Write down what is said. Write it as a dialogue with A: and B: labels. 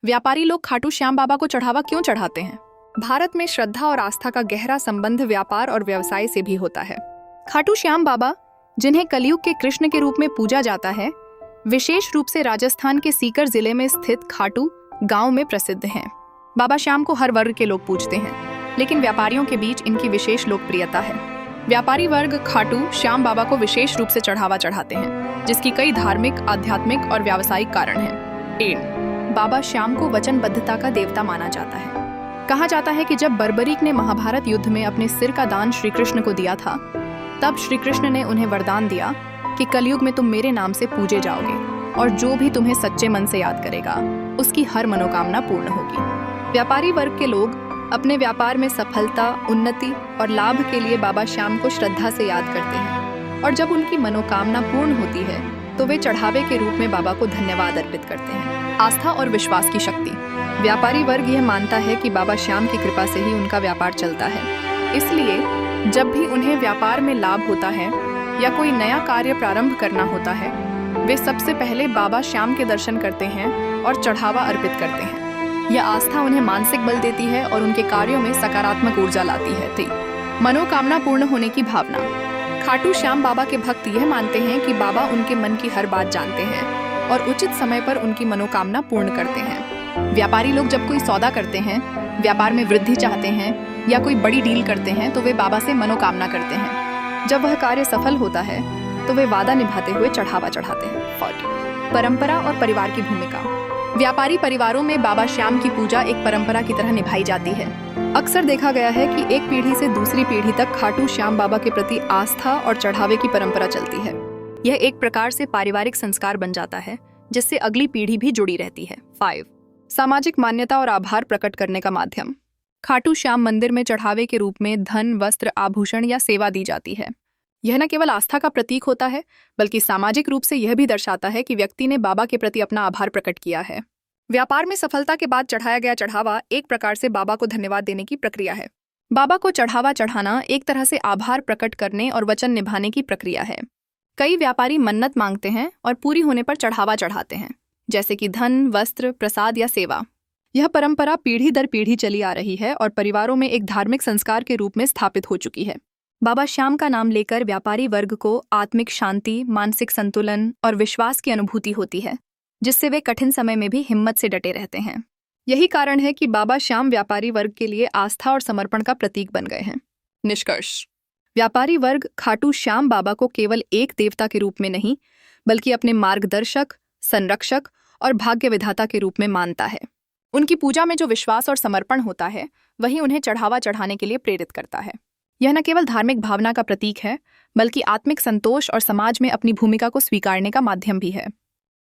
A: व्यापारी लोग खाटू श्याम बाबा को चढ़ावा क्यों चढ़ाते हैं? भारत में श्रद्धा और आस्था का गहरा संबंध व्यापार और व्यवसाय से भी होता है। खाटू श्याम बाबा, जिन्हें कलयुग के कृष्ण के रूप में पूजा जाता है, विशेष रूप से राजस्थान के सीकर जिले में स्थित खाटू गांव में प्रसिद्ध हैं। बाबा श्याम को हर वर्ग के लोग पूजते हैं, लेकिन व्यापारियों के बीच इनकी विशेष लोकप्रियता है। व्यापारी वर्ग खाटू श्याम बाबा को विशेष रूप से चढ़ावा चढ़ाते हैं, जिसकी कई धार्मिक, आध्यात्मिक और व्यावसायिक कारण हैं। बाबा श्याम को वचनबद्धता का देवता माना जाता है। कहा जाता है कि जब बर्बरीक ने महाभारत युद्ध में अपने सिर का दान श्री कृष्ण को दिया था, तब श्री कृष्ण ने उन्हें वरदान दिया कि कलयुग में तुम मेरे नाम से पूजे जाओगे और जो भी तुम्हें सच्चे मन से याद करेगा, उसकी हर मनोकामना पूर्ण होगी। व्यापारी वर्ग के लोग अपने व्यापार में सफलता, उन्नति और लाभ के लिए बाबा श्याम को श्रद्धा से याद करते हैं, और जब उनकी मनोकामना पूर्ण होती है तो वे चढ़ावे के रूप में बाबा को धन्यवाद अर्पित करते हैं। आस्था और विश्वास की शक्ति। व्यापारी वर्ग यह मानता है कि बाबा श्याम की कृपा से ही उनका व्यापार चलता है, इसलिए जब भी उन्हें व्यापार में लाभ होता है या कोई नया कार्य प्रारंभ करना होता है, वे सबसे पहले बाबा श्याम के दर्शन करते हैं और चढ़ावा अर्पित करते हैं। यह आस्था उन्हें मानसिक बल देती है और उनके कार्यों में सकारात्मक ऊर्जा लाती है। मनोकामना पूर्ण होने की भावना। खाटू श्याम बाबा के भक्त यह मानते हैं कि बाबा उनके मन की हर बात जानते हैं और उचित समय पर उनकी मनोकामना पूर्ण करते हैं। व्यापारी लोग जब कोई सौदा करते हैं, व्यापार में वृद्धि चाहते हैं या कोई बड़ी डील करते हैं, तो वे बाबा से मनोकामना करते हैं। जब वह कार्य सफल होता है तो वे वादा निभाते हुए चढ़ावा चढ़ाते हैं। 40 परंपरा और परिवार की भूमिका। व्यापारी परिवारों में बाबा श्याम की पूजा एक परंपरा की तरह निभाई जाती है। अक्सर देखा गया है कि एक पीढ़ी से दूसरी पीढ़ी तक खाटू श्याम बाबा के प्रति आस्था और चढ़ावे की परंपरा चलती है। यह एक प्रकार से पारिवारिक संस्कार बन जाता है, जिससे अगली पीढ़ी भी जुड़ी रहती है। 5 सामाजिक मान्यता और आभार प्रकट करने का माध्यम। खाटू श्याम मंदिर में चढ़ावे के रूप में धन, वस्त्र, आभूषण या सेवा दी जाती है। यह न केवल आस्था का प्रतीक होता है, बल्कि सामाजिक रूप से यह भी दर्शाता है कि व्यक्ति ने बाबा के प्रति अपना आभार प्रकट किया है। व्यापार में सफलता के बाद चढ़ाया गया चढ़ावा एक प्रकार से बाबा को धन्यवाद देने की प्रक्रिया है। बाबा को चढ़ावा चढ़ाना एक तरह से आभार प्रकट करने और वचन निभाने की प्रक्रिया है। कई व्यापारी मन्नत मांगते हैं और पूरी होने पर चढ़ावा चढ़ाते हैं, जैसे कि धन, वस्त्र, प्रसाद या सेवा। यह परंपरा पीढ़ी दर पीढ़ी चली आ रही है और परिवारों में एक धार्मिक संस्कार के रूप में स्थापित हो चुकी है। बाबा श्याम का नाम लेकर व्यापारी वर्ग को आत्मिक शांति, मानसिक संतुलन और विश्वास की अनुभूति होती है, जिससे वे कठिन समय में भी हिम्मत से डटे रहते हैं। यही कारण है कि बाबा श्याम व्यापारी वर्ग के लिए आस्था और समर्पण का प्रतीक बन गए हैं। निष्कर्ष। व्यापारी वर्ग खाटू श्याम बाबा को केवल एक देवता के रूप में नहीं, बल्कि अपने मार्गदर्शक, संरक्षक और भाग्य विधाता के रूप में मानता है। उनकी पूजा में जो विश्वास और समर्पण होता है, वही उन्हें चढ़ावा चढ़ाने के लिए प्रेरित करता है। यह न केवल धार्मिक भावना का प्रतीक है, बल्कि आत्मिक संतोष और समाज में अपनी भूमिका को स्वीकारने का माध्यम भी है।